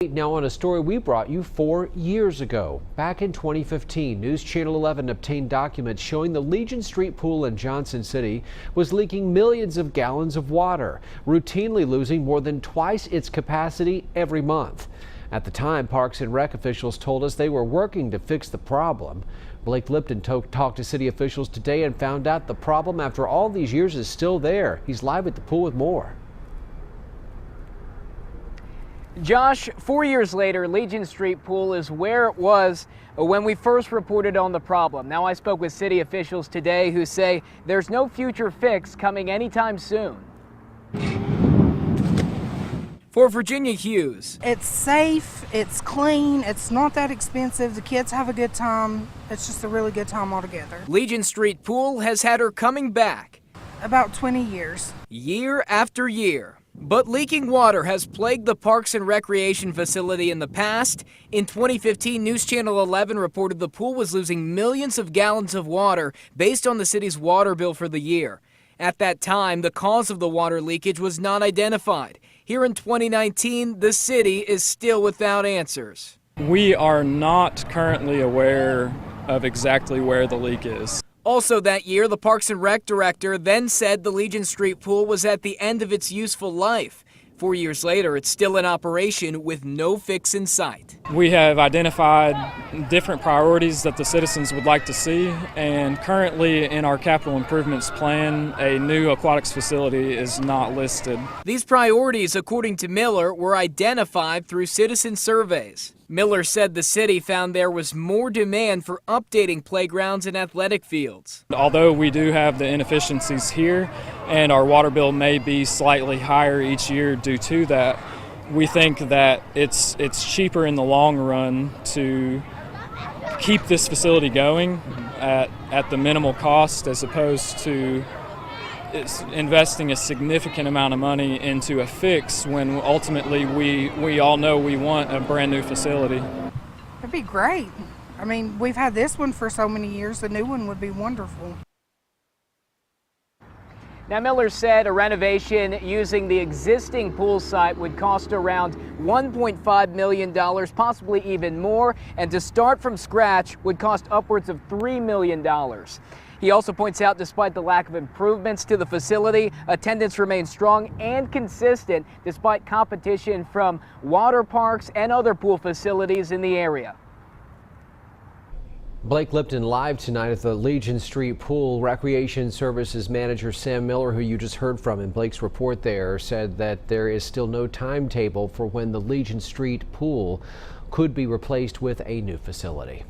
Now on a story we brought you 4 years ago. Back in 2015, News Channel 11 obtained documents showing the Legion Street Pool in Johnson City was leaking millions of gallons of water, routinely losing more than twice its capacity every month. At the time, Parks and Rec officials told us they were working to fix the problem. Blake Lipton talked to city officials today and found out the problem after all these years is still there. He's live at the pool with more. Josh, 4 years later, Legion Street Pool is where it was when we first reported on the problem. Now, I spoke with city officials today who say there's no future fix coming anytime soon. For Virginia Hughes, it's safe, it's clean, it's not that expensive, the kids have a good time. It's just a really good time altogether. Legion Street Pool has had her coming back. About 20 years. Year after year. But leaking water has plagued the Parks and Recreation facility in the past. In 2015, News Channel 11 reported the pool was losing millions of gallons of water based on the city's water bill for the year. At that time, the cause of the water leakage was not identified. Here in 2019, the city is still without answers. We are not currently aware of exactly where the leak is. Also that year, the Parks and Rec director then said the Legion Street Pool was at the end of its useful life. 4 years later, it's still in operation with no fix in sight. We have identified different priorities that the citizens would like to see, and currently in our capital improvements plan, a new aquatics facility is not listed. These priorities, according to Miller, were identified through citizen surveys. Miller said the city found there was more demand for updating playgrounds and athletic fields. Although we do have the inefficiencies here, and our water bill may be slightly higher each year due to that, we think that it's cheaper in the long run to keep this facility going at the minimal cost as opposed to investing a significant amount of money into a fix when ultimately we all know we want a brand new facility. It'd be great. I mean, we've had this one for so many years, the new one would be wonderful. Now, Miller said a renovation using the existing pool site would cost around $1.5 million, possibly even more, and to start from scratch would cost upwards of $3 million. He also points out despite the lack of improvements to the facility, attendance remains strong and consistent despite competition from water parks and other pool facilities in the area. Blake Lipton live tonight at the Legion Street Pool. Recreation Services Manager Sam Miller, who you just heard from in Blake's report there, said that there is still no timetable for when the Legion Street Pool could be replaced with a new facility.